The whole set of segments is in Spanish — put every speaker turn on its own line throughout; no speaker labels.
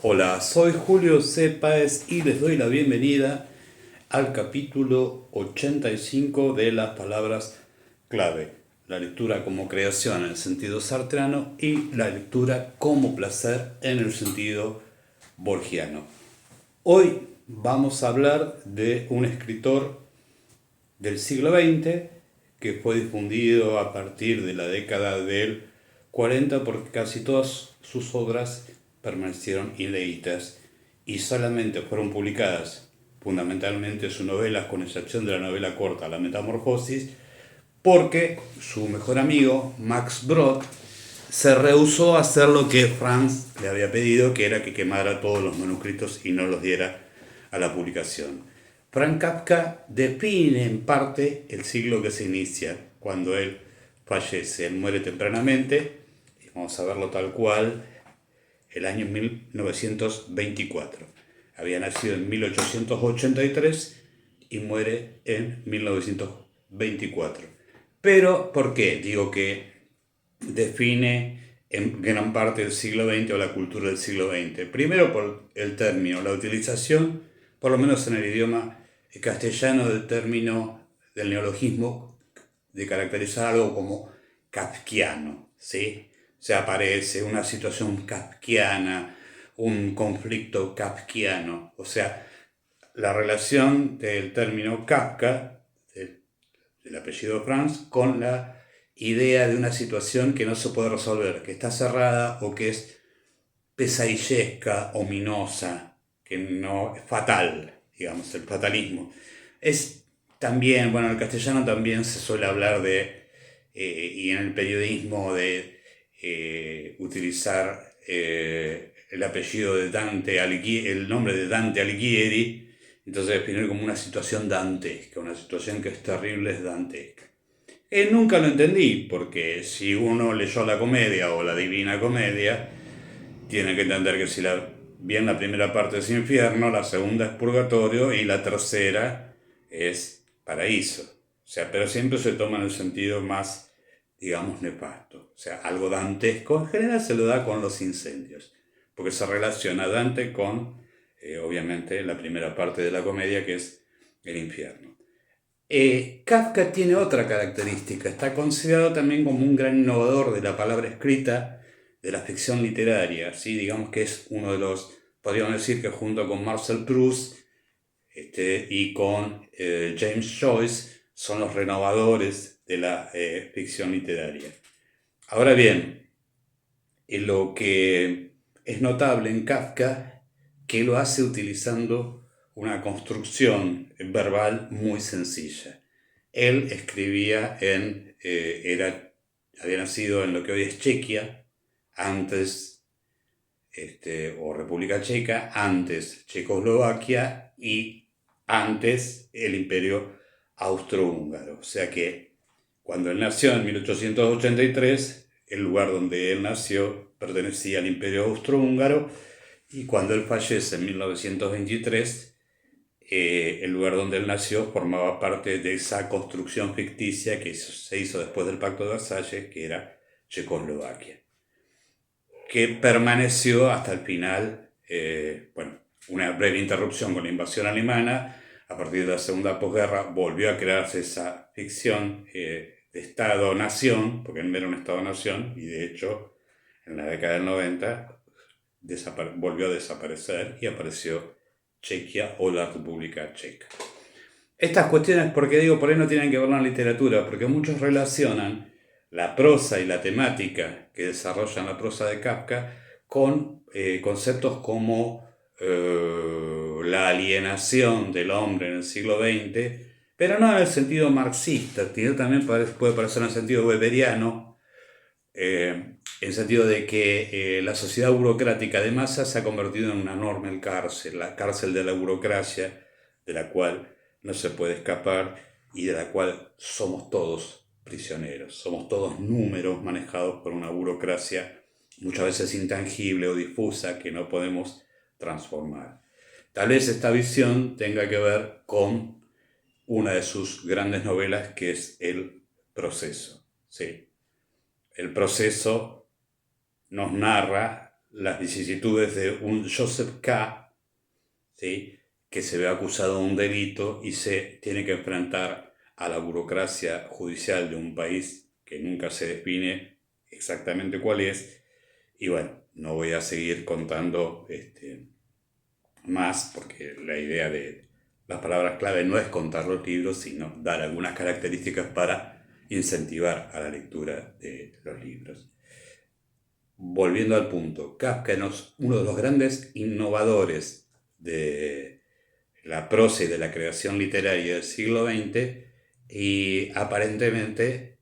Hola, soy Julio C. Páez y les doy la bienvenida al capítulo 85 de las palabras clave. La lectura como creación en el sentido sartreano y la lectura como placer en el sentido borgiano. Hoy vamos a hablar de un escritor del siglo XX que fue difundido a partir de la década del 40 porque casi todas sus obras permanecieron inéditas y solamente fueron publicadas fundamentalmente sus novelas, con excepción de la novela corta La Metamorfosis, porque su mejor amigo Max Brod se rehusó a hacer lo que Franz le había pedido, que era que quemara todos los manuscritos y no los diera a la publicación. Franz Kafka define en parte el siglo que se inicia cuando él fallece. Él muere tempranamente, y vamos a verlo tal cual, el año 1924. Había nacido en 1883 y muere en 1924. Pero, ¿por qué? Digo que define en gran parte el siglo XX o la cultura del siglo XX. Primero por el término, la utilización, por lo menos en el idioma castellano, del término, del neologismo, de caracterizar algo como kafkiano, ¿sí? Se aparece una situación kafkiana, un conflicto kafkiano, o sea, la relación del término Kafka, del apellido Franz, con la idea de una situación que no se puede resolver, que está cerrada o que es pesadillesca, ominosa, que no es fatal, digamos, el fatalismo. Es también, bueno, en el castellano también se suele hablar de, y en el periodismo, de utilizar el apellido de Dante Alighieri, el nombre de Dante Alighieri, entonces definir como una situación dantesca, una situación que es terrible, es dantesca. Nunca lo entendí, porque si uno leyó la comedia o la Divina Comedia, tiene que entender que si bien la primera parte es infierno, la segunda es purgatorio y la tercera es paraíso. O sea, pero siempre se toma en el sentido más, digamos, nefasto. O sea, algo dantesco. En general se lo da con los incendios, porque se relaciona Dante con, obviamente, la primera parte de la comedia, que es el infierno. Kafka tiene otra característica. Está considerado también como un gran innovador de la palabra escrita, de la ficción literaria, ¿sí? Digamos que es uno de los, podríamos decir que junto con Marcel Proust y con James Joyce, son los renovadores de la ficción literaria. Ahora bien, lo que es notable en Kafka, que lo hace utilizando una construcción verbal muy sencilla. Él escribía había nacido en lo que hoy es Chequia, antes, o República Checa, antes Checoslovaquia y antes el Imperio Austrohúngaro. O sea que cuando él nació en 1883, el lugar donde él nació pertenecía al Imperio Austrohúngaro, y cuando él fallece en 1923, el lugar donde él nació formaba parte de esa construcción ficticia que se hizo después del Pacto de Versalles, que era Checoslovaquia, que permaneció hasta el final, una breve interrupción con la invasión alemana. A partir de la segunda posguerra volvió a crearse esa ficción de Estado-Nación, porque no era un Estado-Nación, y de hecho en la década del 90 volvió a desaparecer y apareció Chequia o la República Checa. Estas cuestiones, porque digo, por ahí no tienen que ver con la literatura, porque muchos relacionan la prosa y la temática que desarrollan la prosa de Kafka con conceptos como la alienación del hombre en el siglo XX, pero no en el sentido marxista, sino también puede parecer en el sentido weberiano, en el sentido de que la sociedad burocrática de masa se ha convertido en una enorme cárcel, la cárcel de la burocracia, de la cual no se puede escapar y de la cual somos todos prisioneros. Somos todos números manejados por una burocracia muchas veces intangible o difusa que no podemos transformar. Tal vez esta visión tenga que ver con una de sus grandes novelas, que es El Proceso. ¿Sí? El Proceso nos narra las vicisitudes de un Joseph K., ¿sí?, que se ve acusado de un delito y se tiene que enfrentar a la burocracia judicial de un país que nunca se define exactamente cuál es. Y bueno, no voy a seguir contando más, porque la idea de las palabras clave no es contar los libros, sino dar algunas características para incentivar a la lectura de los libros. Volviendo al punto, Kafka es uno de los grandes innovadores de la prosa y de la creación literaria del siglo XX, y aparentemente,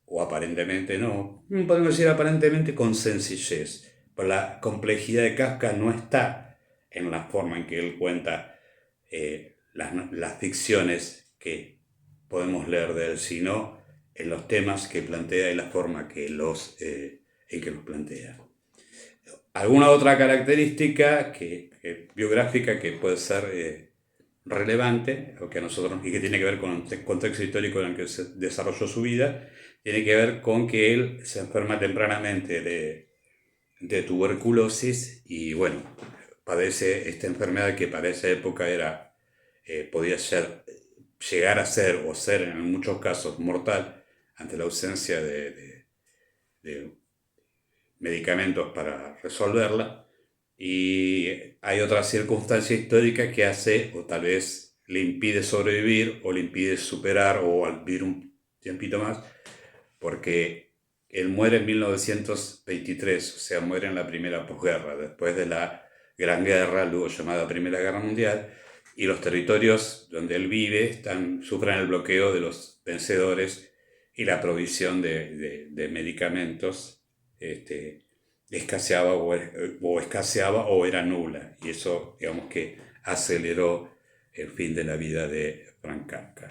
o aparentemente no, podemos decir aparentemente con sencillez. Pero la complejidad de Kafka no está en la forma en que él cuenta las ficciones que podemos leer de él, sino en los temas que plantea y la forma en que los plantea. Alguna otra característica biográfica que puede ser relevante o que a nosotros, y que tiene que ver con el contexto histórico en el que se desarrolló su vida, tiene que ver con que él se enferma tempranamente de tuberculosis y bueno, padece esta enfermedad que para esa época podía llegar a ser o ser en muchos casos mortal ante la ausencia de medicamentos para resolverla. Y hay otra circunstancia histórica que hace, o tal vez le impide sobrevivir, o le impide superar, o vivir un tiempito más, porque él muere en 1923, o sea, muere en la primera posguerra, después de la Gran Guerra, luego llamada Primera Guerra Mundial, y los territorios donde él vive sufren el bloqueo de los vencedores y la provisión de medicamentos escaseaba o era nula, y eso, digamos, que aceleró el fin de la vida de Franz Kafka.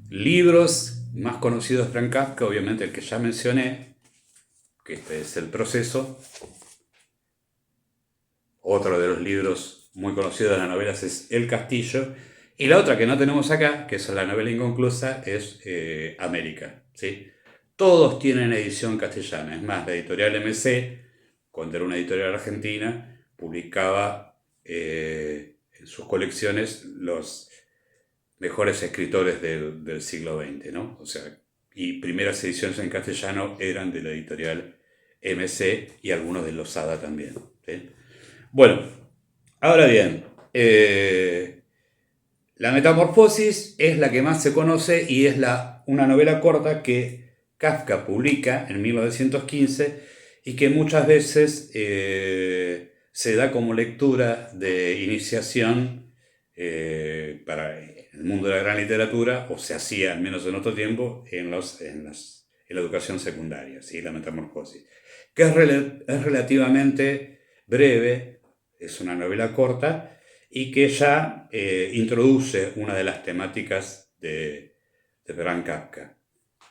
Libros más conocidos de Franz Kafka, obviamente el que ya mencioné, que este es El Proceso. Otro de los libros muy conocidos de las novelas es El Castillo, y la otra que no tenemos acá, que es la novela inconclusa, es América, ¿sí? Todos tienen edición castellana. Es más, la editorial MC, cuando era una editorial argentina, publicaba en sus colecciones los mejores escritores del siglo XX, ¿no? O sea, y primeras ediciones en castellano eran de la editorial MC y algunos de Losada también, ¿sí? Bueno, ahora bien, La Metamorfosis es la que más se conoce y es una novela corta que Kafka publica en 1915 y que muchas veces se da como lectura de iniciación para el mundo de la gran literatura, o se hacía, al menos en otro tiempo, en la educación secundaria, ¿sí? La Metamorfosis, que es relativamente breve, es una novela corta, y que ya introduce una de las temáticas de Franz Kafka,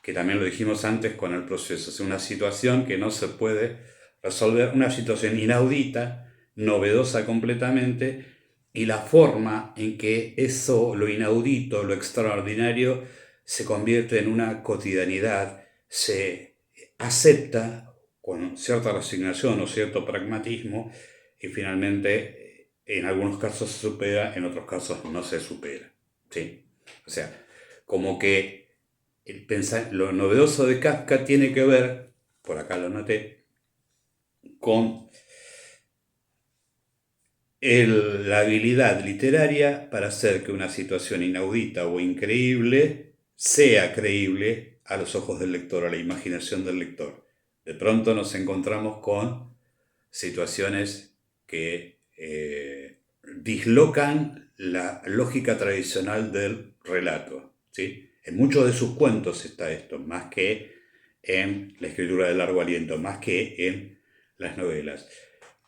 que también lo dijimos antes con El Proceso. Es una situación que no se puede resolver, una situación inaudita, novedosa completamente, y la forma en que eso, lo inaudito, lo extraordinario, se convierte en una cotidianidad, se acepta con cierta resignación o cierto pragmatismo, y finalmente en algunos casos se supera, en otros casos no se supera, ¿sí? O sea, como que lo novedoso de Kafka tiene que ver, por acá lo noté, con la habilidad literaria para hacer que una situación inaudita o increíble sea creíble a los ojos del lector, a la imaginación del lector. De pronto nos encontramos con situaciones que dislocan la lógica tradicional del relato, ¿sí? En muchos de sus cuentos está esto, más que en la escritura de largo aliento, más que en las novelas.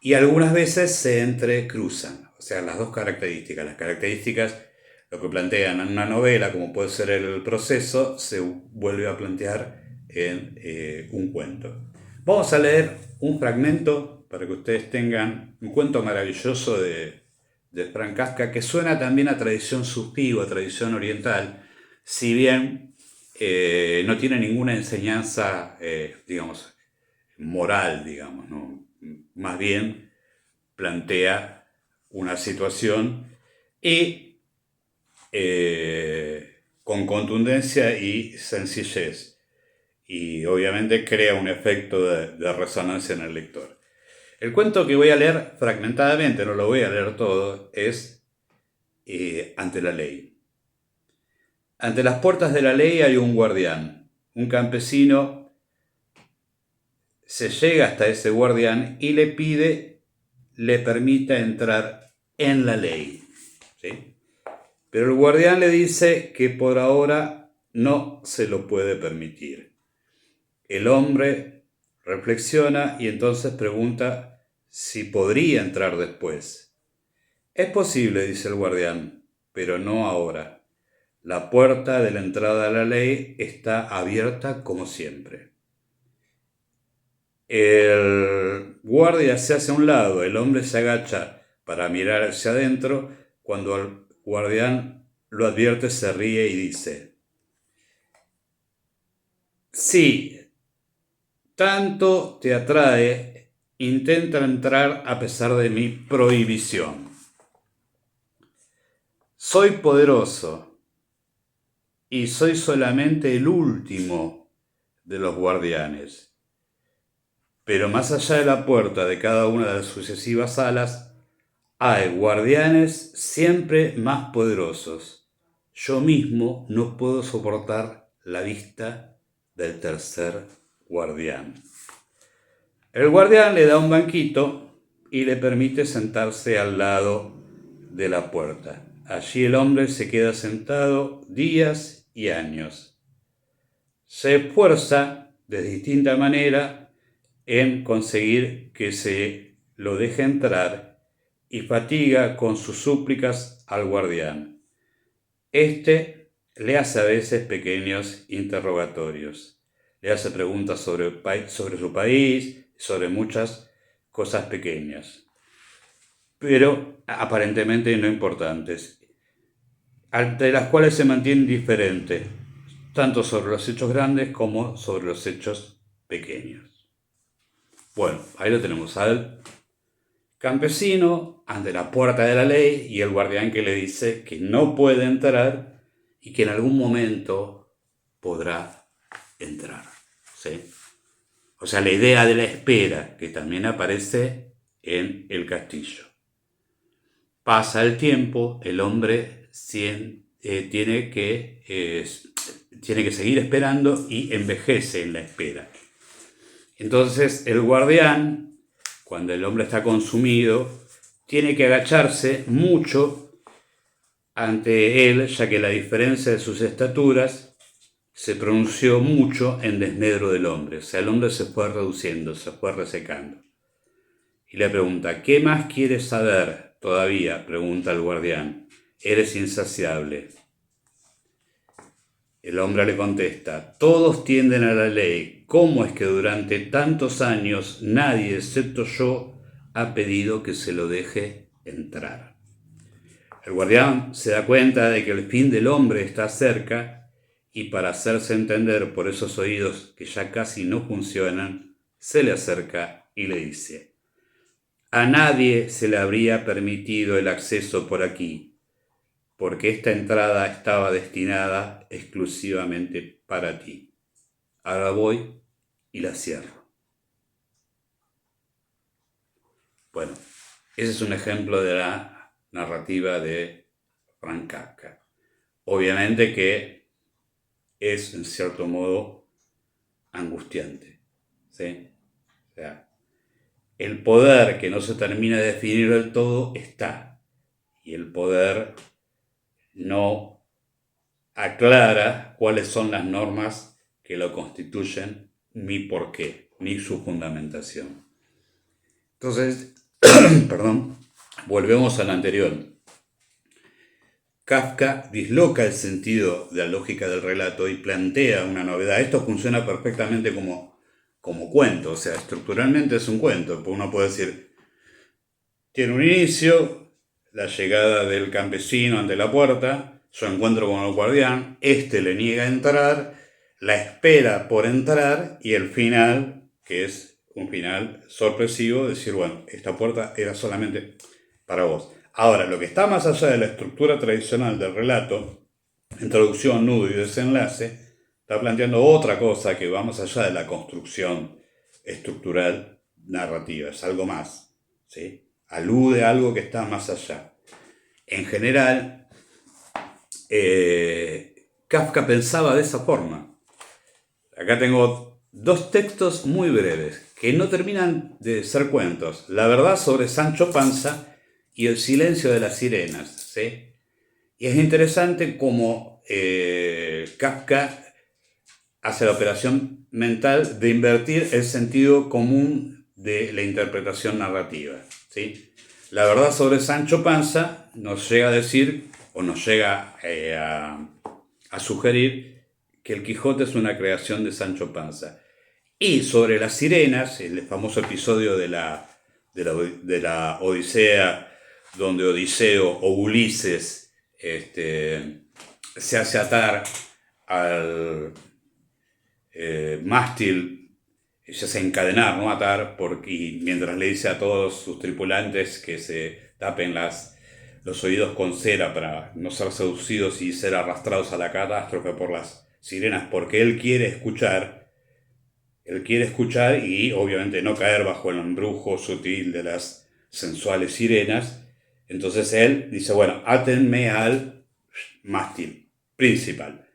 Y algunas veces se entrecruzan, o sea, las dos características. Las características, lo que plantean en una novela, como puede ser El Proceso, se vuelve a plantear en un cuento. Vamos a leer un fragmento para que ustedes tengan un cuento maravilloso de Franz Kafka, que suena también a tradición sufí o a tradición oriental, si bien no tiene ninguna enseñanza, digamos, moral, digamos, ¿no? más bien plantea una situación y con contundencia y sencillez. Y obviamente crea un efecto de resonancia en el lector. El cuento que voy a leer fragmentadamente, no lo voy a leer todo, es Ante la ley. Ante las puertas de la ley hay un guardián. Un campesino se llega hasta ese guardián y le pide, le permita entrar en la ley. ¿Sí? Pero el guardián le dice que por ahora no se lo puede permitir. El hombre reflexiona y entonces pregunta si podría entrar después. Es posible, dice el guardián, pero no ahora. La puerta de la entrada a la ley está abierta como siempre. El guardia se hace a un lado, el hombre se agacha para mirar hacia adentro. Cuando el guardián lo advierte, se ríe y dice: sí, tanto te atrae, intenta entrar a pesar de mi prohibición. Soy poderoso y soy solamente el último de los guardianes. Pero más allá de la puerta de cada una de las sucesivas salas, hay guardianes siempre más poderosos. Yo mismo no puedo soportar la vista del tercer guardián. El guardián le da un banquito y le permite sentarse al lado de la puerta. Allí el hombre se queda sentado días y años. Se esfuerza de distinta manera en conseguir que se lo deje entrar y fatiga con sus súplicas al guardián. Este le hace a veces pequeños interrogatorios. Le hace preguntas sobre su país, sobre muchas cosas pequeñas, pero aparentemente no importantes, ante las cuales se mantiene indiferente, tanto sobre los hechos grandes como sobre los hechos pequeños. Bueno, ahí lo tenemos al campesino ante la puerta de la ley y el guardián que le dice que no puede entrar y que en algún momento podrá entrar. ¿Sí? O sea, la idea de la espera, que también aparece en el castillo. Pasa el tiempo, el hombre tiene que seguir esperando y envejece en la espera. Entonces el guardián, cuando el hombre está consumido, tiene que agacharse mucho ante él, ya que la diferencia de sus estaturas se pronunció mucho en desmedro del hombre. O sea, el hombre se fue reduciendo, se fue resecando. Y le pregunta: ¿qué más quieres saber todavía? Pregunta el guardián. Eres insaciable. El hombre le contesta: todos tienden a la ley. ¿Cómo es que durante tantos años nadie, excepto yo, ha pedido que se lo deje entrar? El guardián se da cuenta de que el fin del hombre está cerca y, para hacerse entender por esos oídos que ya casi no funcionan, se le acerca y le dice: a nadie se le habría permitido el acceso por aquí, porque esta entrada estaba destinada exclusivamente para ti. Ahora voy y la cierro. Bueno, ese es un ejemplo de la narrativa de Franz Kafka. Obviamente que es, en cierto modo, angustiante, ¿sí? O sea, el poder que no se termina de definir del todo está, y el poder no aclara cuáles son las normas que lo constituyen, ni por qué, ni su fundamentación. Entonces, volvemos al anterior. Kafka disloca el sentido de la lógica del relato y plantea una novedad. Esto funciona perfectamente como cuento, o sea, estructuralmente es un cuento. Uno puede decir, tiene un inicio, la llegada del campesino ante la puerta, su encuentro con el guardián, este le niega a entrar, la espera por entrar y el final, que es un final sorpresivo, decir, bueno, esta puerta era solamente para vos. Ahora, lo que está más allá de la estructura tradicional del relato, introducción, nudo y desenlace, está planteando otra cosa que va más allá de la construcción estructural narrativa, es algo más, ¿sí? Alude a algo que está más allá. En general, Kafka pensaba de esa forma. Acá tengo dos textos muy breves, que no terminan de ser cuentos. La verdad sobre Sancho Panza y el silencio de las sirenas, ¿sí? Y es interesante cómo Kafka hace la operación mental de invertir el sentido común de la interpretación narrativa, ¿sí? La verdad sobre Sancho Panza nos llega a decir, o nos llega a sugerir, que el Quijote es una creación de Sancho Panza. Y sobre las sirenas, el famoso episodio de la Odisea, donde Odiseo o Ulises se hace atar al mástil, se hace encadenar, no atar, y mientras le dice a todos sus tripulantes que se tapen los oídos con cera para no ser seducidos y ser arrastrados a la catástrofe por las sirenas, porque él quiere escuchar y obviamente no caer bajo el embrujo sutil de las sensuales sirenas. Entonces él dice, bueno, átenme al mástil principal.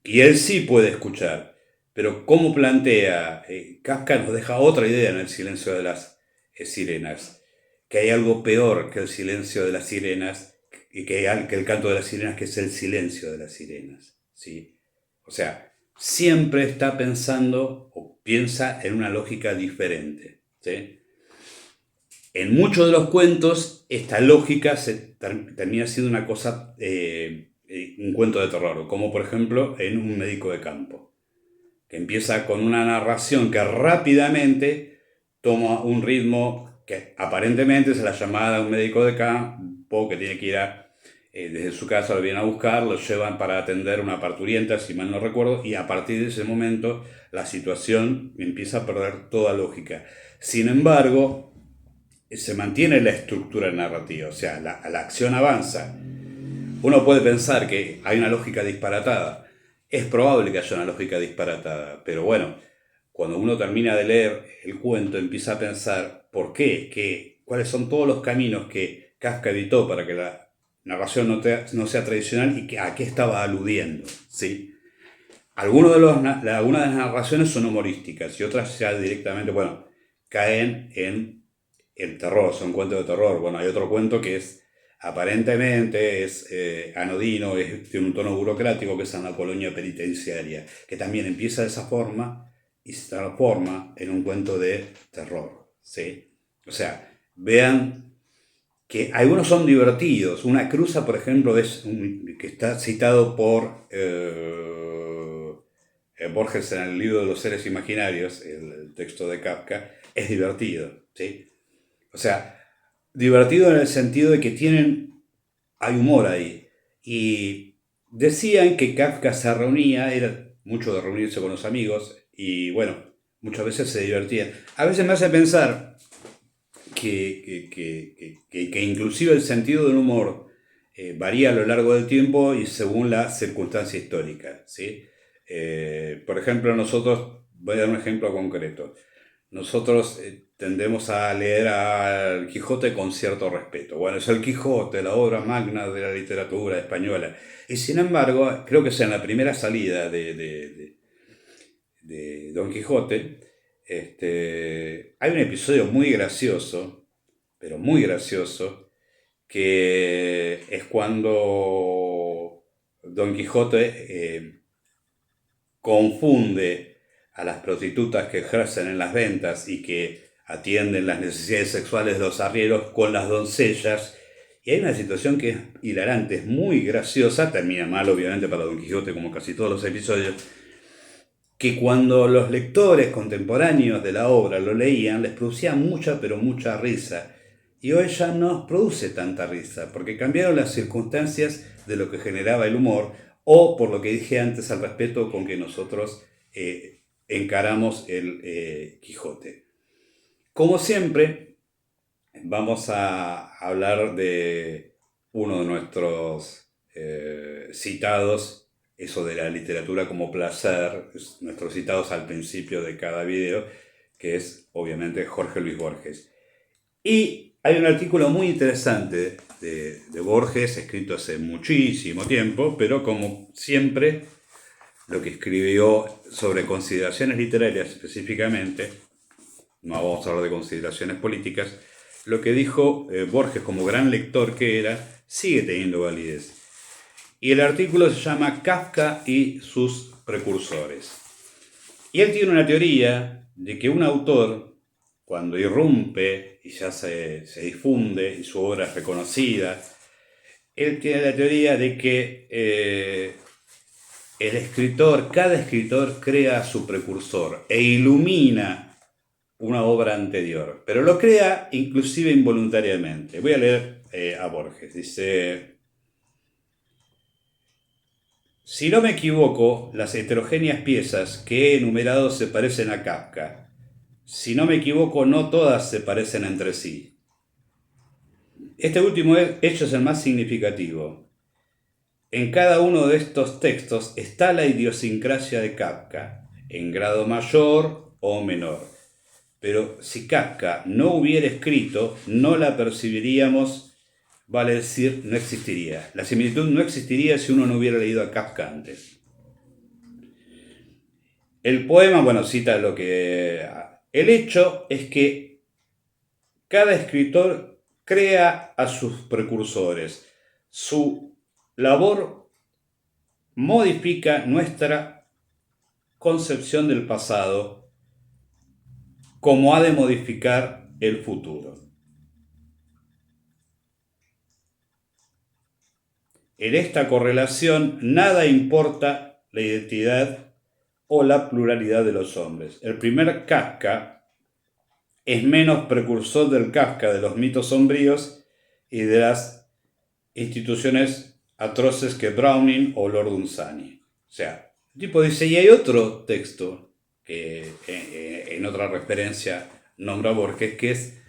Y él sí puede escuchar, pero como plantea, Kafka nos deja otra idea en el silencio de las sirenas, que hay algo peor que el silencio de las sirenas, y que el canto de las sirenas, que es el silencio de las sirenas, ¿sí? O sea, siempre está pensando o piensa en una lógica diferente, ¿sí? En muchos de los cuentos, esta lógica termina siendo una cosa, un cuento de terror, como por ejemplo en Un médico de campo, que empieza con una narración que rápidamente toma un ritmo que aparentemente es la llamada de un médico de campo que tiene que ir desde su casa, lo vienen a buscar, lo llevan para atender una parturienta, si mal no recuerdo, y a partir de ese momento la situación empieza a perder toda lógica. Sin embargo, se mantiene la estructura narrativa, o sea, la acción avanza. Uno puede pensar que hay una lógica disparatada. Es probable que haya una lógica disparatada, pero bueno, cuando uno termina de leer el cuento empieza a pensar por qué, cuáles son todos los caminos que Kafka evitó para que la narración no sea tradicional y a qué estaba aludiendo, ¿sí? Algunas de las narraciones son humorísticas y otras ya directamente, bueno, caen en el terror, son cuentos de terror. Bueno, hay otro cuento que aparentemente es anodino, tiene un tono burocrático, que es en la colonia penitenciaria, que también empieza de esa forma y se transforma en un cuento de terror, ¿sí? O sea, vean que algunos son divertidos. Una cruza, por ejemplo, que está citado por Borges en el libro de los seres imaginarios, el texto de Kafka, es divertido, ¿sí? O sea, divertido en el sentido de que hay humor ahí. Y decían que Kafka se reunía, era mucho de reunirse con los amigos, y bueno, muchas veces se divertían. A veces me hace pensar que inclusive el sentido del humor varía a lo largo del tiempo y según la circunstancia histórica, ¿sí? Por ejemplo, nosotros, voy a dar un ejemplo concreto. Nosotros tendemos a leer al Quijote con cierto respeto. Bueno, es el Quijote, la obra magna de la literatura española. Y sin embargo, creo que es en la primera salida de Don Quijote, hay un episodio muy gracioso, pero muy gracioso, que es cuando Don Quijote confunde a las prostitutas que ejercen en las ventas y que atienden las necesidades sexuales de los arrieros con las doncellas. Y hay una situación que es hilarante, es muy graciosa, termina mal obviamente para Don Quijote como casi todos los episodios, que cuando los lectores contemporáneos de la obra lo leían les producía mucha pero mucha risa. Y hoy ya no nos produce tanta risa, porque cambiaron las circunstancias de lo que generaba el humor, o por lo que dije antes, al respeto con que nosotros encaramos el Quijote. Como siempre, vamos a hablar de uno de nuestros citados, eso de la literatura como placer, nuestros citados al principio de cada video, que es obviamente Jorge Luis Borges. Y hay un artículo muy interesante de Borges, escrito hace muchísimo tiempo, pero como siempre, lo que escribió sobre consideraciones literarias específicamente, no vamos a hablar de consideraciones políticas, lo que dijo Borges como gran lector que era, sigue teniendo validez. Y el artículo se llama Kafka y sus precursores. Y él tiene una teoría de que un autor, cuando irrumpe y ya se difunde y su obra es reconocida, él tiene la teoría de que el escritor, cada escritor crea a su precursor e ilumina una obra anterior, pero lo crea inclusive involuntariamente. Voy a leer a Borges. Dice: si no me equivoco, las heterogéneas piezas que he enumerado se parecen a Kafka. Si no me equivoco, no todas se parecen entre sí. Este último hecho es el más significativo. En cada uno de estos textos está la idiosincrasia de Kafka, en grado mayor o menor. Pero si Kafka no hubiera escrito, no la percibiríamos, vale decir, no existiría. La similitud no existiría si uno no hubiera leído a Kafka antes. El poema, bueno, cita lo que... El hecho es que cada escritor crea a sus precursores. Su labor modifica nuestra concepción del pasado, como ha de modificar el futuro. En esta correlación nada importa la identidad o la pluralidad de los hombres. El primer Kafka es menos precursor del Kafka de los mitos sombríos y de las instituciones atroces que Browning o Lord Dunsany. O sea, el tipo dice, y hay otro texto que en otra referencia nombra Borges, que es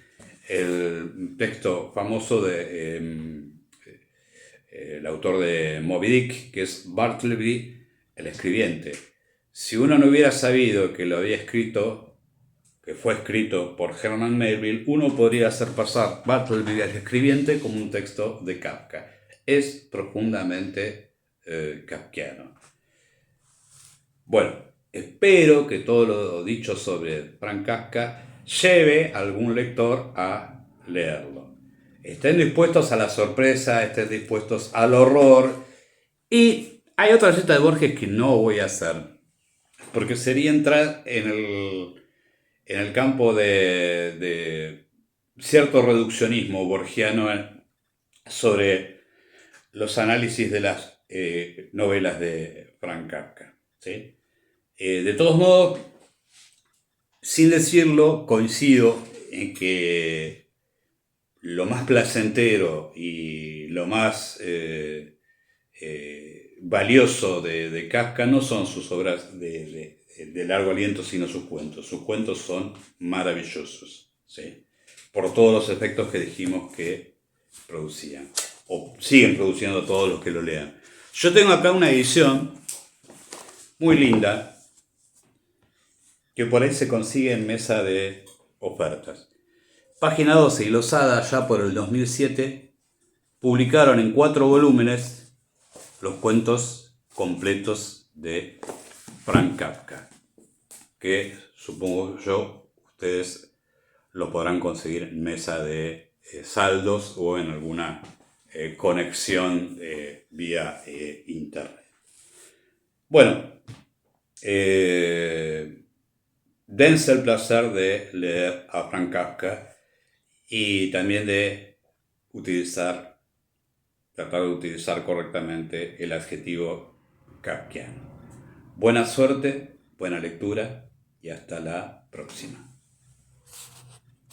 el texto famoso de el autor de Moby Dick, que es Bartleby el escribiente. Si uno no hubiera sabido que lo había escrito, que fue escrito por Herman Melville, uno podría hacer pasar Bartleby el escribiente como un texto de Kafka. Es profundamente kafkiano. Bueno, espero que todo lo dicho sobre Franz Kafka lleve a algún lector a leerlo. Estén dispuestos a la sorpresa, estén dispuestos al horror. Y hay otra cita de Borges que no voy a hacer, porque sería entrar en el campo de cierto reduccionismo borgiano sobre los análisis de las novelas de Franz Kafka, ¿sí? De todos modos, sin decirlo, coincido en que lo más placentero y lo más valioso de Kafka no son sus obras de largo aliento, sino sus cuentos. Sus cuentos son maravillosos, ¿sí? Por todos los efectos que dijimos que producían, o siguen produciendo todos los que lo lean. Yo tengo acá una edición muy linda, que por ahí se consigue en mesa de ofertas. Página 12, glosada ya por el 2007, publicaron en 4 volúmenes los cuentos completos de Franz Kafka, que supongo yo ustedes lo podrán conseguir en mesa de saldos o en alguna conexión vía internet. Bueno, dense el placer de leer a Franz Kafka y también de tratar de utilizar correctamente el adjetivo kafkiano. Buena suerte, buena lectura y hasta la próxima.